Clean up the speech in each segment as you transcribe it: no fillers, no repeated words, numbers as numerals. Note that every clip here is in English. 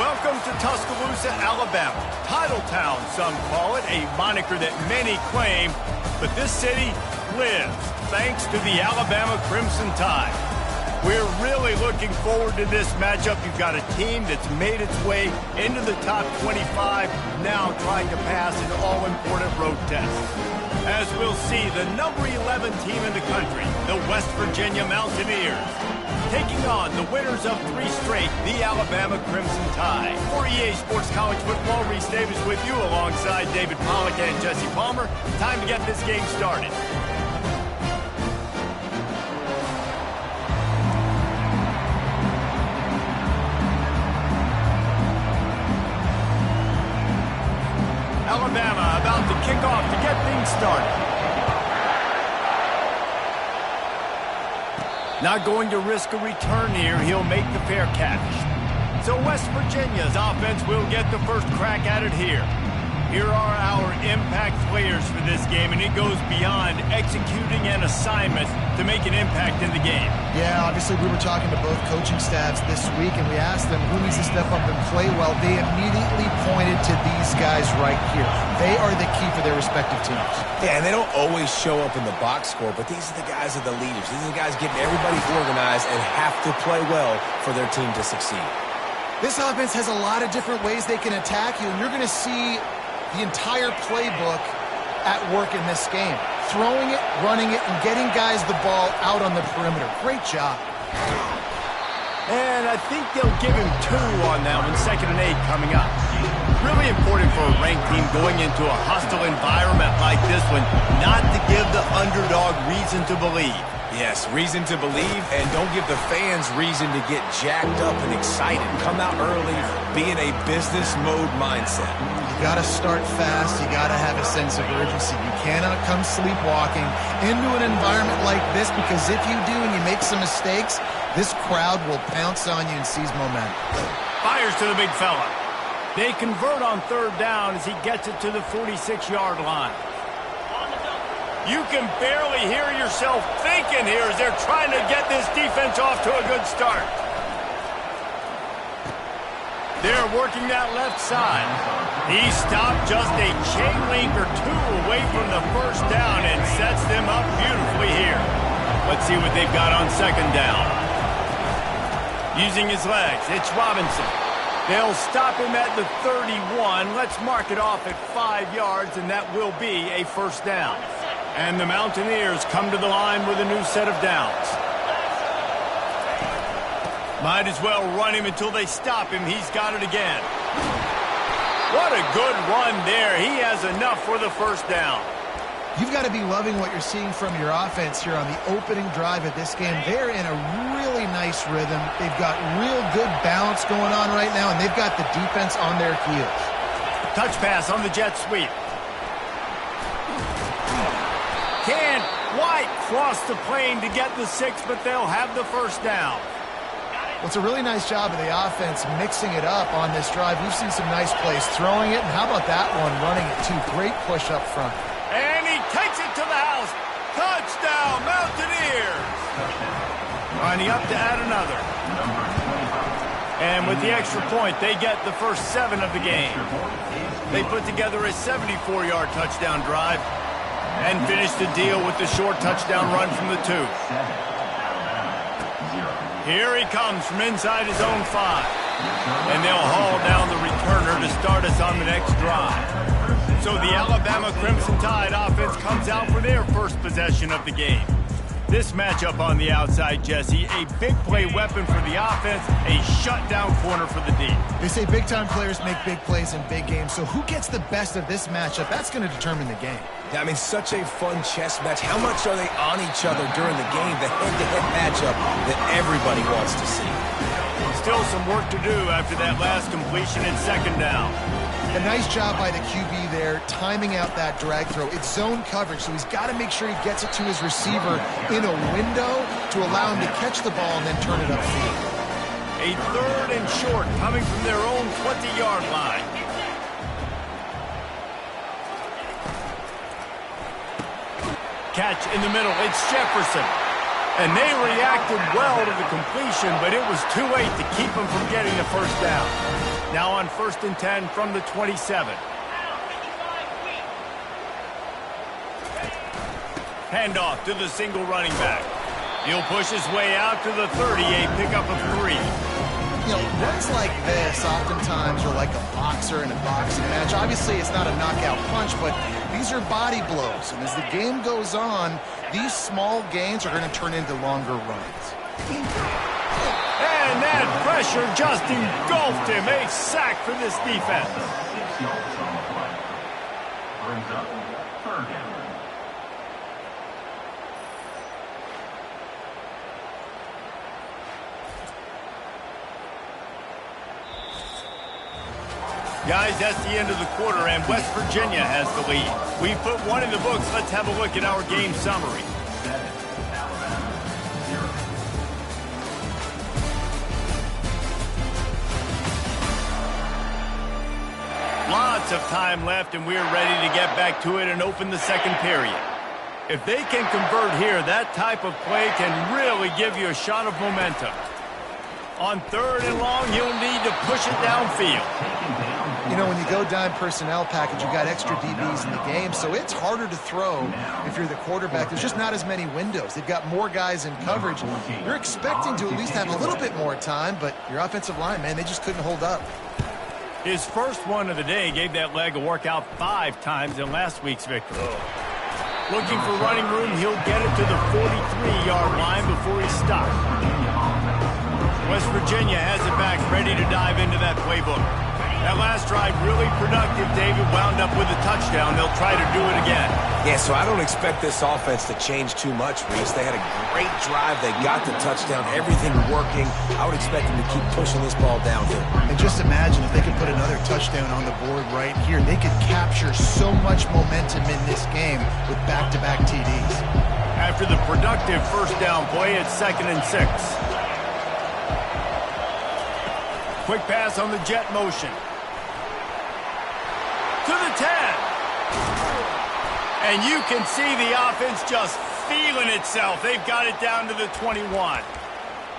Welcome to Tuscaloosa, Alabama. Title Town, some call it, a moniker that many claim, but this city lives thanks to the Alabama Crimson Tide. We're really looking forward to this matchup. You've got a team that's made its way into the top 25, now trying to pass an all-important road test. As we'll see, the number 11 team in the country, the West Virginia Mountaineers, taking on the winners of 3 straight, the Alabama Crimson Tide. For EA Sports College Football, Reese Davis with you alongside David Pollack and Jesse Palmer. Time to get this game started. Alabama about to kick off to get things started. Not going to risk a return here. He'll make the fair catch. So West Virginia's offense will get the first crack at it here. Here are our impact players for this game, and it goes beyond executing an assignment to make an impact in the game. Yeah, obviously we were talking to both coaching staffs this week, and we asked them who needs to step up and play well. They immediately pointed to these guys right here. They are the key for their respective teams. Yeah, and they don't always show up in the box score, but these are the guys that are the leaders. These are the guys getting everybody organized and have to play well for their team to succeed. This offense has a lot of different ways they can attack you, and you're going to see the entire playbook at work in this game. Throwing it, running it, and getting guys the ball out on the perimeter. Great job. And I think they'll give him 2 on that one, 2nd and 8 coming up. Really important for a ranked team going into a hostile environment like this one, not to give the underdog reason to believe. Yes, reason to believe, and don't give the fans reason to get jacked up and excited. Come out early, be in a business mode mindset. You got to start fast. You got to have a sense of urgency. You cannot come sleepwalking into an environment like this, because if you do and you make some mistakes, this crowd will pounce on you and seize momentum. Fires to the big fella. They convert on 3rd down as he gets it to the 46-yard line. You can barely hear yourself thinking here as they're trying to get this defense off to a good start. They're working that left side. He stopped just a chain link or 2 away from the 1st down and sets them up beautifully here. Let's see what they've got on 2nd down. Using his legs, it's Robinson. They'll stop him at the 31. Let's mark it off at 5 yards, and that will be a 1st down. And the Mountaineers come to the line with a new set of downs. Might as well run him until they stop him. He's got it again. What a good run there. He has enough for the 1st down. You've got to be loving what you're seeing from your offense here on the opening drive of this game. They're in a really nice rhythm. They've got real good balance going on right now, and they've got the defense on their heels. Touch pass on the jet sweep. Can't quite cross the plane to get the 6, but they'll have the 1st down. Well, it's a really nice job of the offense mixing it up on this drive. We've seen some nice plays throwing it, and how about that one running it too? Great push up front. And he takes it to the house. Touchdown, Mountaineers! Lining up to add another. And with the extra point, they get the first 7 of the game. They put together a 74-yard touchdown drive and finish the deal with the short touchdown run from the 2. Here he comes from inside his own 5. And they'll haul down the returner to start us on the next drive. So the Alabama Crimson Tide offense comes out for their first possession of the game. This matchup on the outside, Jesse, a big play weapon for the offense, a shutdown corner for the D. They say big-time players make big plays in big games, so who gets the best of this matchup? That's going to determine the game. Yeah, I mean, such a fun chess match. How much are they on each other during the game, the head-to-head matchup that everybody wants to see? Still some work to do after that last completion in 2nd down. A nice job by the QB there, timing out that drag throw. It's zone coverage, so he's got to make sure he gets it to his receiver in a window to allow him to catch the ball and then turn it upfield. A 3rd and short coming from their own 20-yard line. Catch in the middle. It's Jefferson. And they reacted well to the completion, but it was too late to keep them from getting the first down. Now on 1st and 10 from the 27. Handoff to the single running back. He'll push his way out to the 30, a pickup of 3. You know, runs like this oftentimes are like a boxer in a boxing match. Obviously, it's not a knockout punch, but these are body blows. And as the game goes on, these small gains are going to turn into longer runs. And that pressure just engulfed him. A sack for this defense. Brings up 3rd down. Guys, that's the end of the quarter, and West Virginia has the lead. We put one in the books. Let's have a look at our game summary. Lots of time left, and we're ready to get back to it and open the second period. If they can convert here, that type of play can really give you a shot of momentum. On 3rd and long, you'll need to push it downfield. You know, when you go dime personnel package, you got extra DBs in the game, so it's harder to throw if you're the quarterback. There's just not as many windows. They've got more guys in coverage. You're expecting to at least have a little bit more time, but your offensive line, man, they just couldn't hold up. His first one of the day gave that leg a workout 5 times in last week's victory. Looking for running room, he'll get it to the 43-yard line before he stops. West Virginia has it back, ready to dive into that playbook. That last drive really productive. David wound up with a touchdown. They'll try to do it again. Yeah, so I don't expect this offense to change too much, Reese. They had a great drive. They got the touchdown. Everything working. I would expect them to keep pushing this ball downhill. And just imagine if they could put another touchdown on the board right here. They could capture so much momentum in this game with back-to-back TDs. After the productive first down play, it's 2nd and 6. Quick pass on the jet motion. To the 10. And you can see the offense just feeling itself. They've got it down to the 21.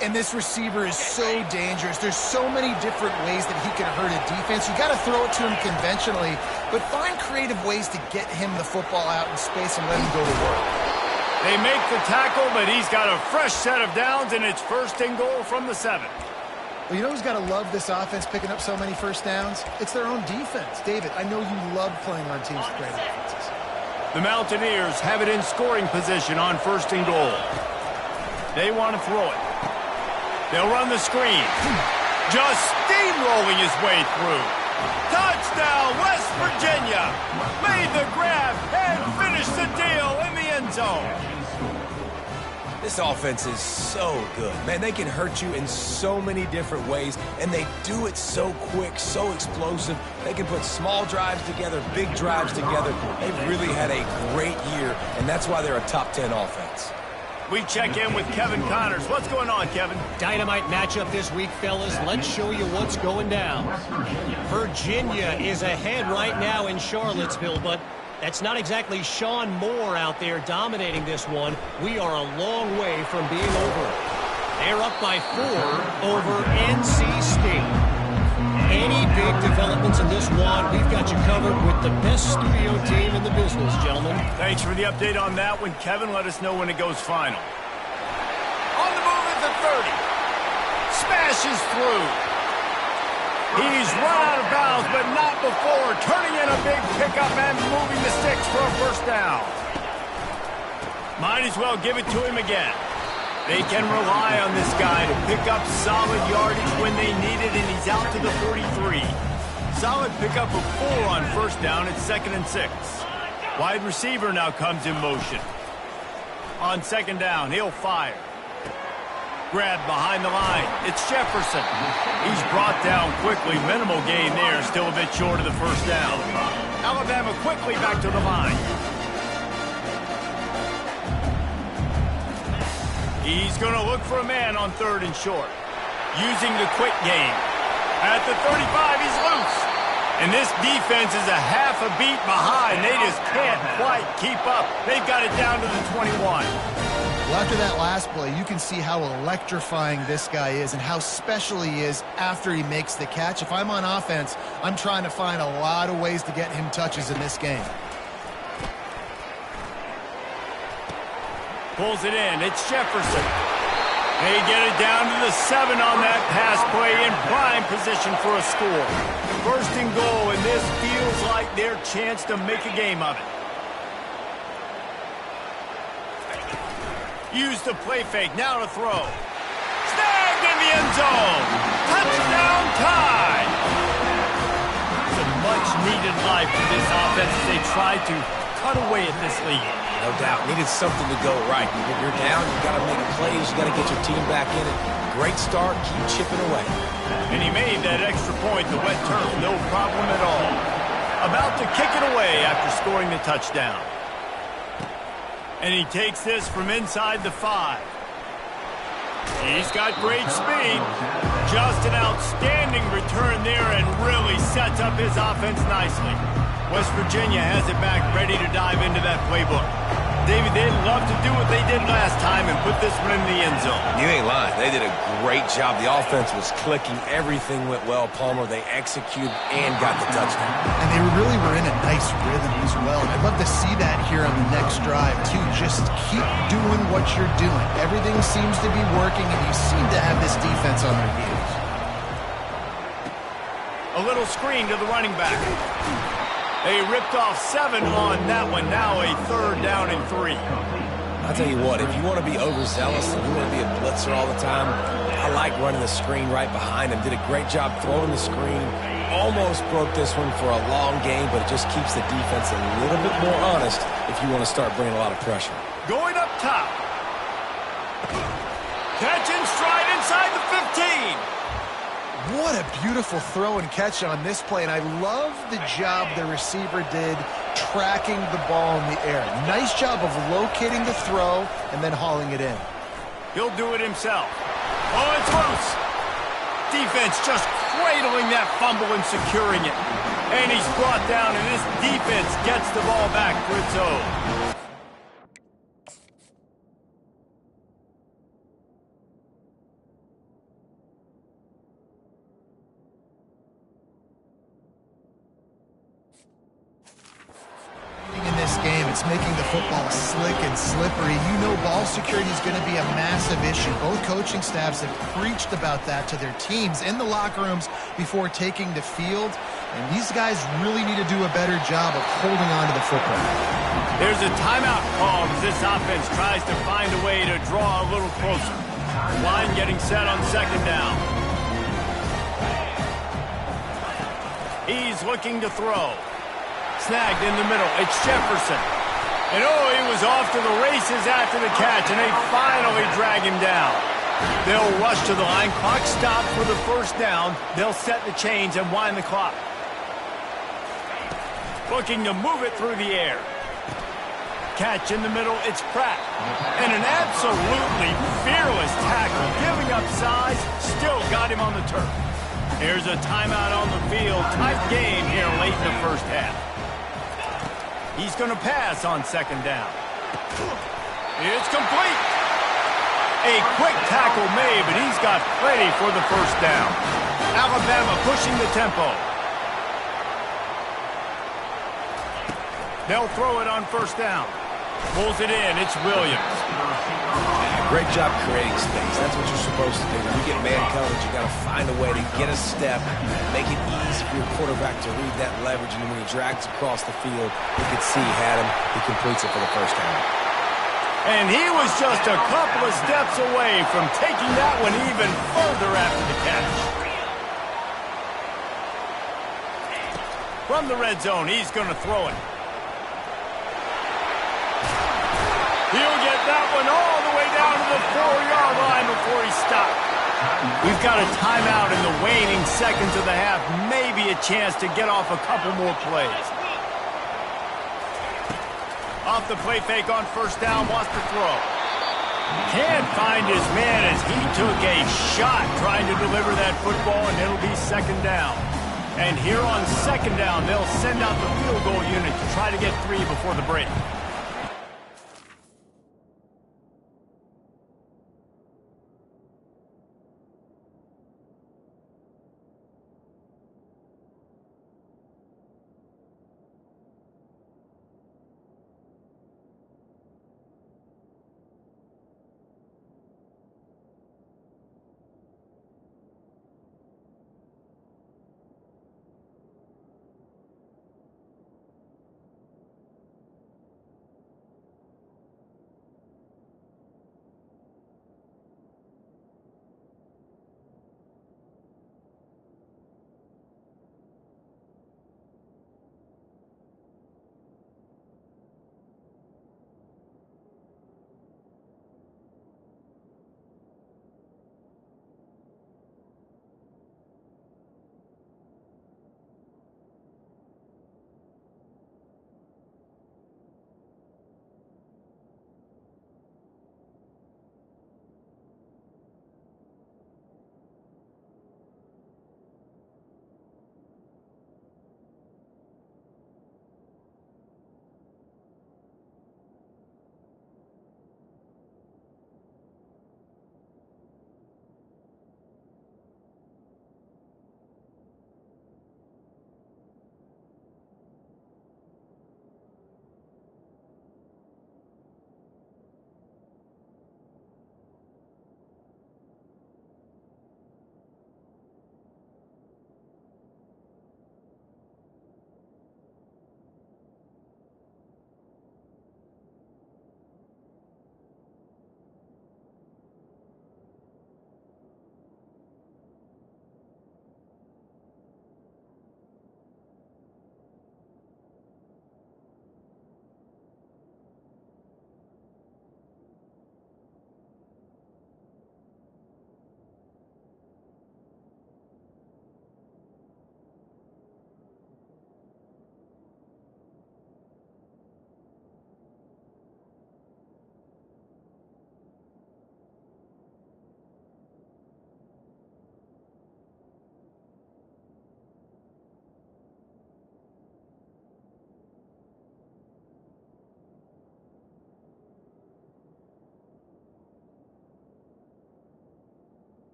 And this receiver is so dangerous. There's so many different ways that he can hurt a defense. You got to throw it to him conventionally, but find creative ways to get him the football out in space and let him go to work. They make the tackle, but he's got a fresh set of downs, and it's 1st and goal from the 7. Well, you know who's got to love this offense picking up so many first downs? It's their own defense. David, I know you love playing on teams with great offenses. The Mountaineers have it in scoring position on 1st and goal. They want to throw it. They'll run the screen. Just steamrolling his way through. Touchdown, West Virginia. Made the grab and finished the deal in the end zone. This offense is so good. Man, they can hurt you in so many different ways, and they do it so quick, so explosive. They can put small drives together, big drives together. They've really had a great year, and that's why they're a top 10 offense. We check in with Kevin Connors. What's going on, Kevin? Dynamite matchup this week, fellas. Let's show you what's going down. Virginia is ahead right now in Charlottesville, but that's not exactly Sean Moore out there dominating this one. We are a long way from being over. They're up by 4 over NC State. Any big developments in this one, we've got you covered with the best studio team in the business, gentlemen. Thanks for the update on that one, Kevin. Let us know when it goes final. On the move at the 30. Smashes through. He's run out of bounds, but not before turning in a big pickup and moving the sticks for a first down. Might as well give it to him again. They can rely on this guy to pick up solid yardage when they need it, and he's out to the 43. Solid pickup of 4 on first down. It's 2nd and 6. Wide receiver now comes in motion. On 2nd down, he'll fire. Grab behind the line. It's Jefferson. He's brought down quickly. Minimal gain there. Still a bit short of the first down. Alabama quickly back to the line. He's going to look for a man on 3rd and short. Using the quick game. At the 35, he's loose. And this defense is a half a beat behind. They just can't quite keep up. They've got it down to the 21. Well, after that last play, you can see how electrifying this guy is and how special he is after he makes the catch. If I'm on offense, I'm trying to find a lot of ways to get him touches in this game. Pulls it in. It's Jefferson. They get it down to the 7 on that pass play in prime position for a score. First and goal, and this feels like their chance to make a game of it. Use the play fake, now to throw. Snagged in the end zone. Touchdown tie. It's a much-needed life for this offense as they try to cut away at this lead. No doubt. Needed something to go right. When you're down, you got to make plays. You got to get your team back in it. Great start. Keep chipping away. And he made that extra point, the wet turf, no problem at all. About to kick it away after scoring the touchdown. And he takes this from inside the 5. He's got great speed. Just an outstanding return there and really sets up his offense nicely. West Virginia has it back, ready to dive into that playbook. David, they'd love to do what they did last time and put this one in the end zone. You ain't lying. They did a great job. The offense was clicking. Everything went well, Palmer. They executed and got the touchdown. And they really were in a nice rhythm as well. And I'd love to see that here on the next drive, too. Just keep doing what you're doing. Everything seems to be working, and you seem to have this defense on their heels. A little screen to the running back. They ripped off 7 on that one. Now a 3rd down and 3. I'll tell you what, if you want to be overzealous and you want to be a blitzer all the time, I like running the screen right behind him. Did a great job throwing the screen. Almost broke this one for a long game, but it just keeps the defense a little bit more honest if you want to start bringing a lot of pressure. Going up top. Catch in stride inside the 15. What a beautiful throw and catch on this play, and I love the job the receiver did tracking the ball in the air. Nice job of locating the throw and then hauling it in. He'll do it himself. Oh, it's loose. Defense just cradling that fumble and securing it. And he's brought down, and this defense gets the ball back for its own. It's making the football slick and slippery. You know ball security is going to be a massive issue. Both coaching staffs have preached about that to their teams in the locker rooms before taking the field. And these guys really need to do a better job of holding on to the football. There's a timeout called as this offense tries to find a way to draw a little closer. Line getting set on 2nd down. He's looking to throw. Snagged in the middle. It's Jefferson. And oh, he was off to the races after the catch, and they finally drag him down. They'll rush to the line. Clock stopped for the 1st down. They'll set the chains and wind the clock. Looking to move it through the air. Catch in the middle. It's Pratt. And an absolutely fearless tackle. Giving up size. Still got him on the turf. Here's a timeout on the field. Tight game here late in the 1st half. He's going to pass on 2nd down. It's complete. A quick tackle made, but he's got plenty for the 1st down. Alabama pushing the tempo. They'll throw it on 1st down. Pulls it in. It's Williams. Great job creating space. That's what you're supposed to do. When you get man coverage, you got to find a way to get a step, make it easy for your quarterback to read that leverage, and when he drags across the field, you can see he had him. He completes it for the 1st down. And he was just a couple of steps away from taking that one even further after the catch. From the red zone, he's going to throw it. He'll get that one all the way down to the 4-yard line before he stopped. We've got a timeout in the waning seconds of the half. Maybe a chance to get off a couple more plays. Off the play fake on 1st down, wants to throw. Can't find his man as he took a shot trying to deliver that football, and it'll be 2nd down. And here on 2nd down, they'll send out the field goal unit to try to get 3 before the break.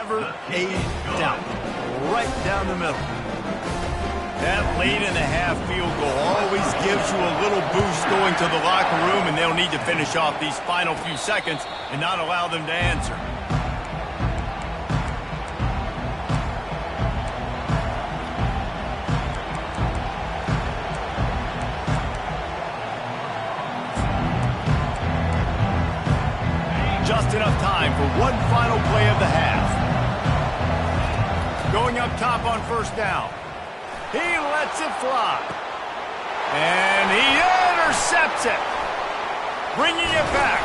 never a doubt. Right down the middle. That late in the half field goal always gives you a little boost going to the locker room, and they'll need to finish off these final few seconds and not allow them to answer. Just enough time for one final play of the half. Going up top on first down. He lets it fly. And he intercepts it. Bringing it back.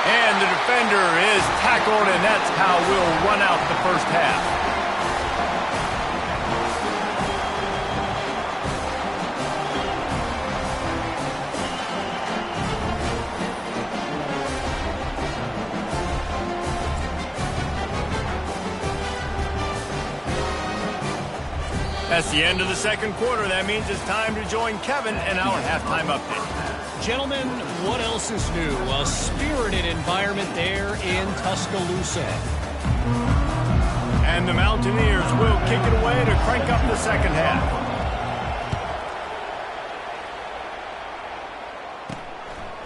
And the defender is tackled, and that's how we'll run out the first half. That's the end of the second quarter. That means it's time to join Kevin and our halftime update. Gentlemen, what else is new? A spirited environment there in Tuscaloosa. And the Mountaineers will kick it away to crank up the second half.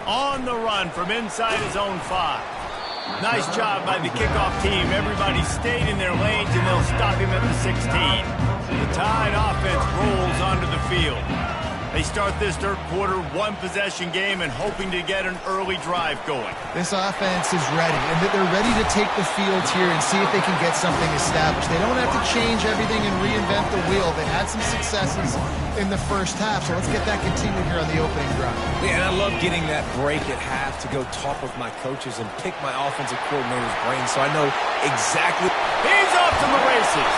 On the run from inside his own 5. Nice job by the kickoff team. Everybody stayed in their lanes, and they'll stop him at the 16. The Tide offense rolls onto the field. They start this third quarter one-possession game and hoping to get an early drive going. This offense is ready, and they're ready to take the field here and see if they can get something established. They don't have to change everything and reinvent the wheel. They had some successes in the first half, so let's get that continued here on the opening drive. Yeah, and I love getting that break at half to go talk with my coaches and pick my offensive coordinator's brain so I know exactly. He's off to the races.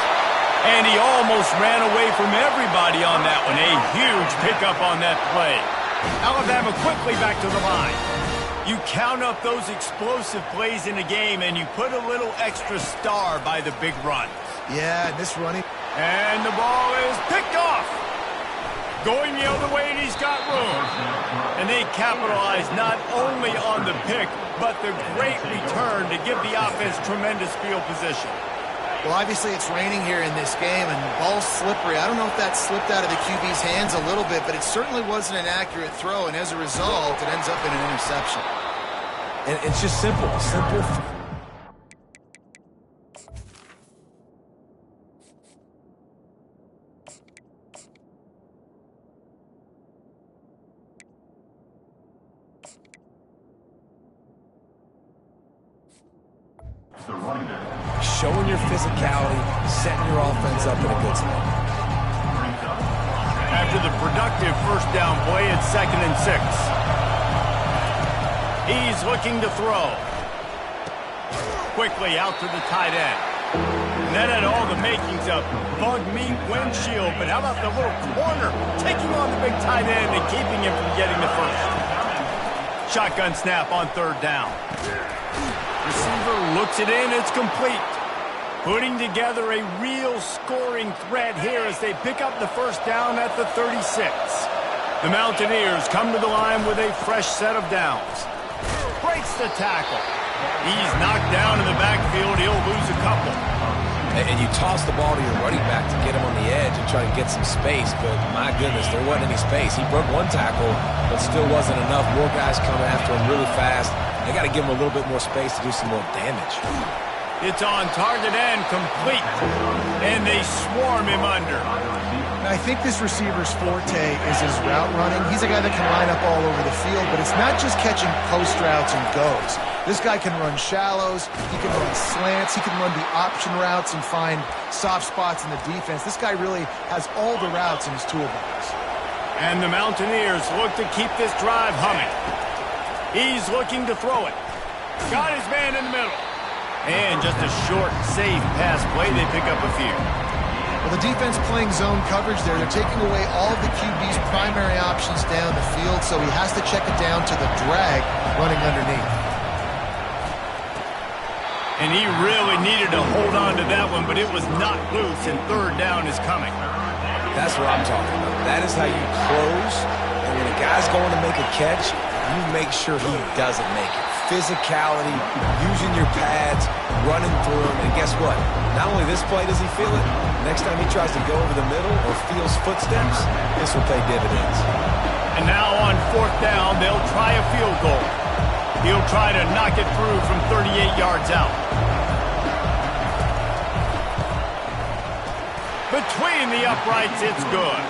And he almost ran away from everybody on that one. A huge pickup on that play. Alabama quickly back to the line. You count up those explosive plays in a game, and you put a little extra star by the big run. Yeah, this running. And the ball is picked off. Going the other way, and he's got room. And they capitalize not only on the pick, but the great return to give the offense tremendous field position. Well, obviously it's raining here in this game, and the ball's slippery. I don't know if that slipped out of the QB's hands a little bit, but it certainly wasn't an accurate throw, and as a result, it ends up in an interception. And it's just simple. The running back. Showing your physicality, setting your offense up in a good spot. After the productive first down play, it's 2nd and 6. He's looking to throw. Quickly out to the tight end. And that had all the makings of bug meat windshield, but how about the little corner taking on the big tight end and keeping him from getting the first? Shotgun snap on third down. Receiver looks it in, it's complete. Putting together a real scoring threat here as they pick up the first down at the 36. The Mountaineers come to the line with a fresh set of downs. Breaks the tackle. He's knocked down in the backfield. He'll lose a couple. And you toss the ball to your running back to get him on the edge and try to get some space, but my goodness, there wasn't any space. He broke one tackle, but still wasn't enough. More guys coming after him really fast. They got to give him a little bit more space to do some more damage. It's on target and complete. And they swarm him under. I think this receiver's forte is his route running. He's a guy that can line up all over the field, but it's not just catching post routes and goes. This guy can run shallows, he can run slants, he can run the option routes and find soft spots in the defense. This guy really has all the routes in his toolbox. And the Mountaineers look to keep this drive humming. He's looking to throw it. Got his man in the middle. And just a short, safe pass play. They pick up a few. Well, the defense playing zone coverage there. They're taking away all of the QB's primary options down the field, so he has to check it down to the drag running underneath. And he really needed to hold on to that one, but it was not loose, and third down is coming. That's what I'm talking about. That is how you close, and when a guy's going to make a catch, you make sure he doesn't make it. physicality, using your pads, running through them. And guess what? Not only this play does he feel it, next time he tries to go over the middle or feels footsteps, this will pay dividends. And now on 4th down, they'll try a field goal. He'll try to knock it through from 38 yards out. Between the uprights, it's good.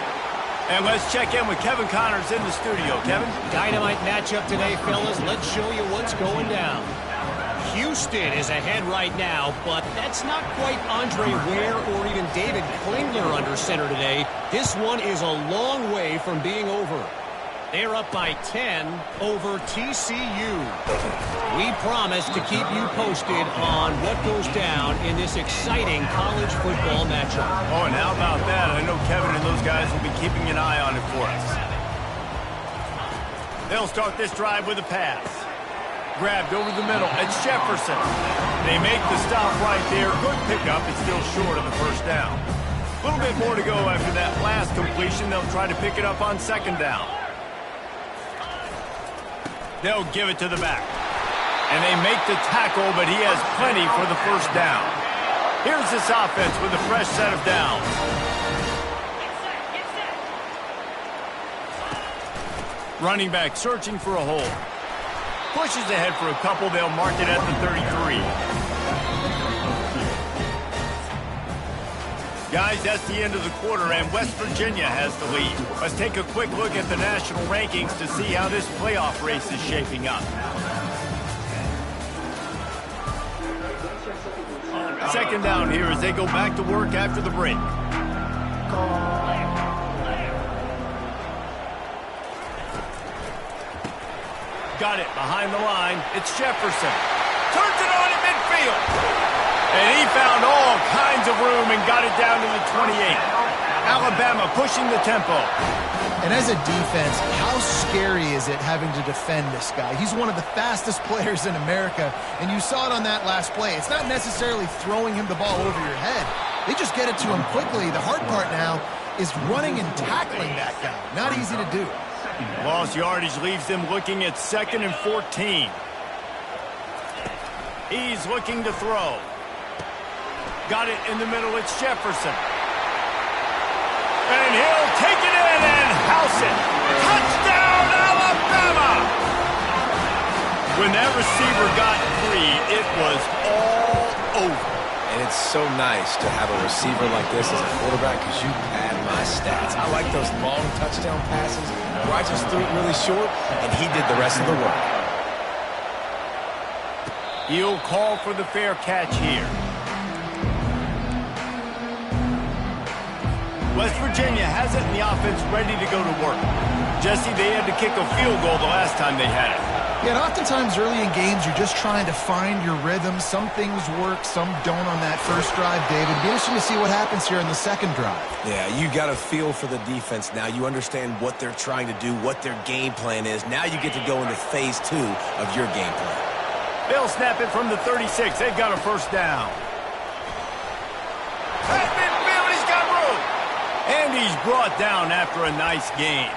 And let's check in with Kevin Connors in the studio. Kevin? Dynamite matchup today, fellas. Let's show you what's going down. Houston is ahead right now, but that's not quite Andre Ware or even David Klingler under center today. This one is a long way from being over. They're up by 10 over TCU. We promise to keep you posted on what goes down in this exciting college football matchup. Oh, and how about that? I know Kevin and those guys will be keeping an eye on it for us. They'll start this drive with a pass. Grabbed over the middle. It's Jefferson. They make the stop right there. Good pickup. It's still short of the first down. A little bit more to go after that last completion. They'll try to pick it up on 2nd down. They'll give it to the back. And they make the tackle, but he has plenty for the first down. Here's this offense with a fresh set of downs. Running back searching for a hole. Pushes ahead for a couple. They'll mark it at the 33. Guys, that's the end of the quarter, and West Virginia has the lead. Let's take a quick look at the national rankings to see how this playoff race is shaping up. 2nd down here as they go back to work after the break. Got it behind the line. It's Jefferson. Turns it on in midfield. And he found all kinds of room and got it down to the 28. Alabama pushing the tempo. And as a defense, how scary is it having to defend this guy? He's one of the fastest players in America, and you saw it on that last play. It's not necessarily throwing him the ball over your head. They just get it to him quickly. The hard part now is running and tackling that guy. Not easy to do. Lost yardage leaves them looking at 2nd and 14. He's looking to throw. Got it in the middle. It's Jefferson. And he'll take it in and house it. Touchdown, Alabama! When that receiver got free, it was all over. And it's so nice to have a receiver like this as a quarterback because you pad my stats. I like those long touchdown passes where I just threw it really short and he did the rest of the work. He'll call for the fair catch here. West Virginia has it and the offense ready to go to work. Jesse, they had to kick a field goal the last time they had it. Yeah, and oftentimes early in games, you're just trying to find your rhythm. Some things work, some don't on that first drive, David. It'll be interesting to see what happens here in the 2nd drive. Yeah, you got a feel for the defense now. You understand what they're trying to do, what their game plan is. Now you get to go into phase 2 of your game plan. They'll snap it from the 36. They've got a first down. At midfield, he's got room. And he's brought down after a nice gain.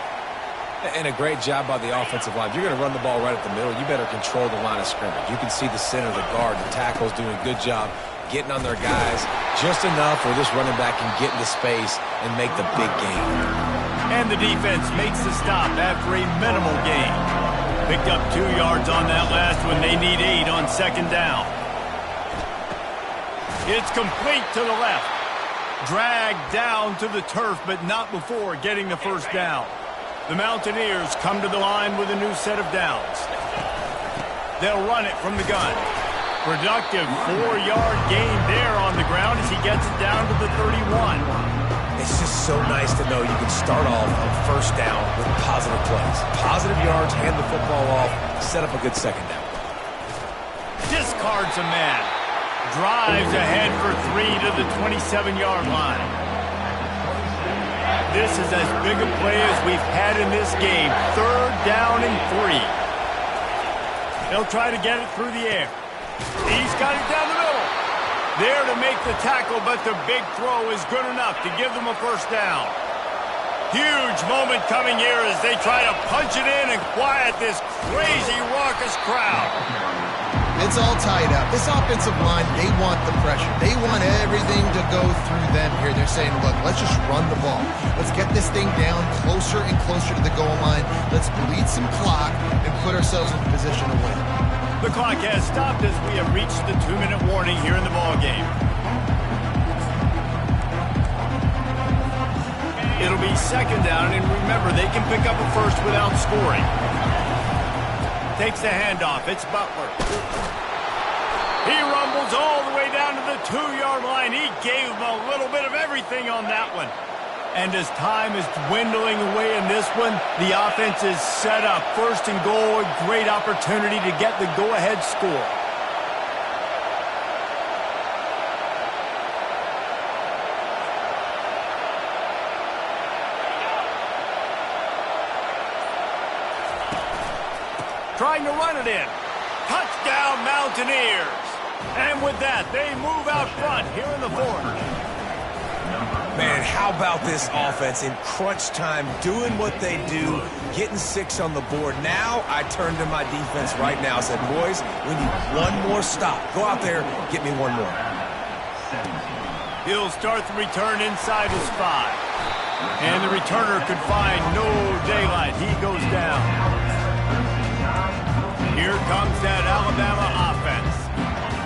And a great job by the offensive line. If you're going to run the ball right at the middle, you better control the line of scrimmage. You can see the center, the guard, the tackles doing a good job getting on their guys just enough where this running back can get into space and make the big gain. And the defense makes the stop after a minimal gain. Picked up 2 yards on that last one. They need 8 on 2nd down. It's complete to the left. Dragged down to the turf, but not before getting the first down. The Mountaineers come to the line with a new set of downs. They'll run it from the gun. Productive 4-yard gain there on the ground as he gets it down to the 31. It's just so nice to know you can start off on first down with positive plays. Positive yards, hand the football off, set up a good 2nd down. Discards a man. Drives ahead for 3 to the 27-yard line. This is as big a play as we've had in this game. 3rd down and 3. They'll try to get it through the air. He's got it down the middle. There to make the tackle, but the big throw is good enough to give them a first down. Huge moment coming here as they try to punch it in and quiet this crazy, raucous crowd. It's all tied up. This offensive line, they want the pressure. They want everything to go through them here. They're saying, look, let's just run the ball. Let's get this thing down closer and closer to the goal line. Let's bleed some clock and put ourselves in a position to win. The clock has stopped as we have reached the 2-minute warning here in the ballgame. It'll be second down, and remember, they can pick up a first without scoring. Takes the handoff. It's Butler. He rumbles all the way down to the 2-yard line. He gave him a little bit of everything on that one. And as time is dwindling away in this one, the offense is set up. First and goal, a great opportunity to get the go-ahead score. Trying to run it in. Touchdown, Mountaineers. And with that, they move out front here in the fourth. Man, how about this offense in crunch time, doing what they do, getting 6 on the board. Now I turn to my defense right now. I said, boys, we need one more stop. Go out there, get me one more. He'll start the return inside his 5. And the returner could find no daylight. He goes down. Here comes that Alabama offense.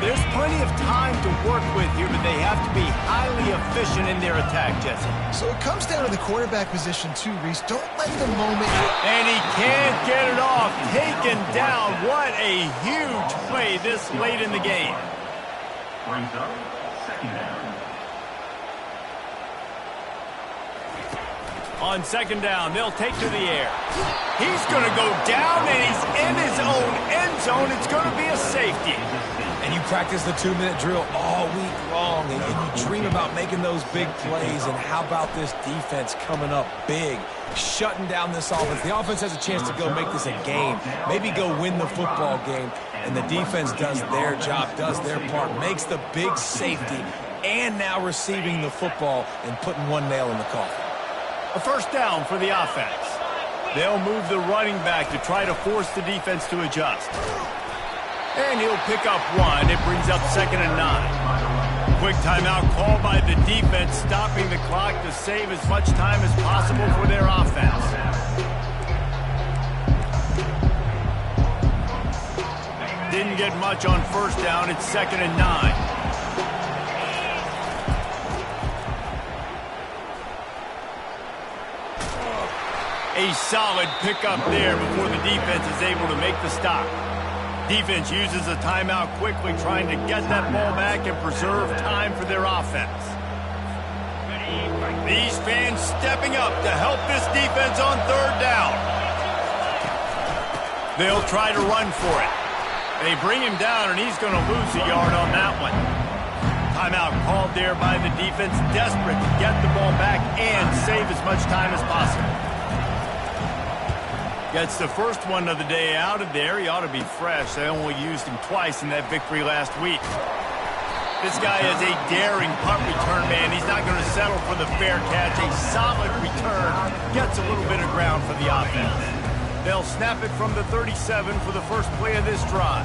There's plenty of time to work with here, but they have to be highly efficient in their attack, Jesse. So it comes down to the quarterback position too, Reese. Don't let the moment... And he can't get it off. Taken down. What a huge play this late in the game. Brings up second down. On second down, they'll take to the air. He's going to go down, and he's in his own end zone. It's going to be a safety. And you practice the 2-minute drill all week long, and you dream about making those big plays. And how about this defense coming up big, shutting down this offense? The offense has a chance to go make this a game, maybe go win the football game. And the defense does their job, does their part, makes the big safety, and now receiving the football and putting one nail in the coffin. A first down for the offense. They'll move the running back to try to force the defense to adjust. And he'll pick up 1. It brings up second and 9. Quick timeout called by the defense, stopping the clock to save as much time as possible for their offense. Didn't get much on first down. It's second and 9. A solid pickup there before the defense is able to make the stop. Defense uses a timeout quickly, trying to get that ball back and preserve time for their offense. These fans stepping up to help this defense on third down. They'll try to run for it. They bring him down, and he's going to lose a yard on that one. Timeout called there by the defense, desperate to get the ball back and save as much time as possible. Gets the first one of the day out of there. He ought to be fresh. They only used him twice in that victory last week. This guy is a daring punt return man. He's not going to settle for the fair catch. A solid return. Gets a little bit of ground for the offense. They'll snap it from the 37 for the first play of this drive.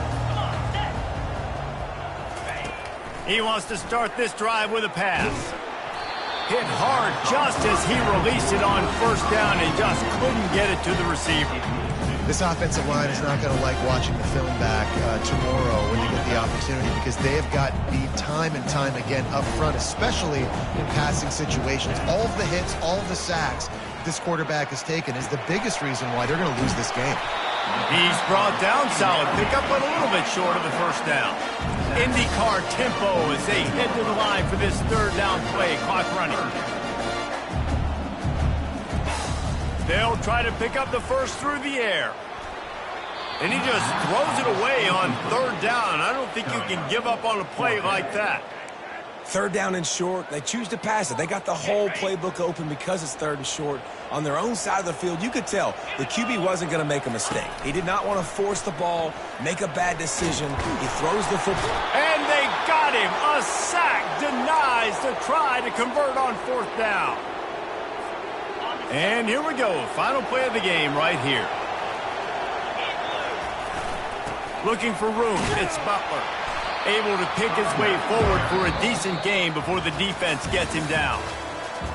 He wants to start this drive with a pass. Hit hard just as he released it on first down and just couldn't get it to the receiver. This offensive line is not going to like watching the film back tomorrow when they get the opportunity, because they have gotten beat time and time again up front, especially in passing situations. All of the hits, all of the sacks this quarterback has taken is the biggest reason why they're going to lose this game. He's brought down, solid pickup, but a little bit short of the first down. IndyCar tempo as they head to the line for this third down play. Clock running. They'll try to pick up the first through the air. And he just throws it away on third down. I don't think you can give up on a play like that. Third down and short, they choose to pass it. They got the whole playbook open because it's third and short. On their own side of the field, you could tell the QB wasn't going to make a mistake. He did not want to force the ball, make a bad decision. He throws the football. And they got him. A sack denies the try to convert on fourth down. And here we go. Final play of the game right here. Looking for room. It's Butler. Able to pick his way forward for a decent game before the defense gets him down.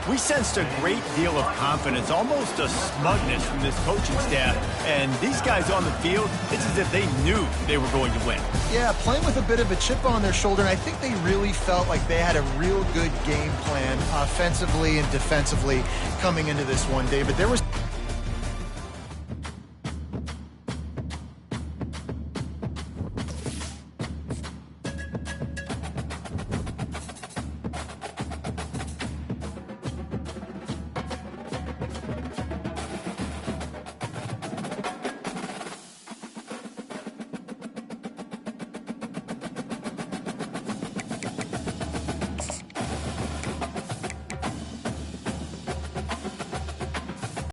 We sensed a great deal of confidence, almost a smugness from this coaching staff. And these guys on the field, it's as if they knew they were going to win. Yeah, playing with a bit of a chip on their shoulder, and I think they really felt like they had a real good game plan offensively and defensively coming into this one, David. There was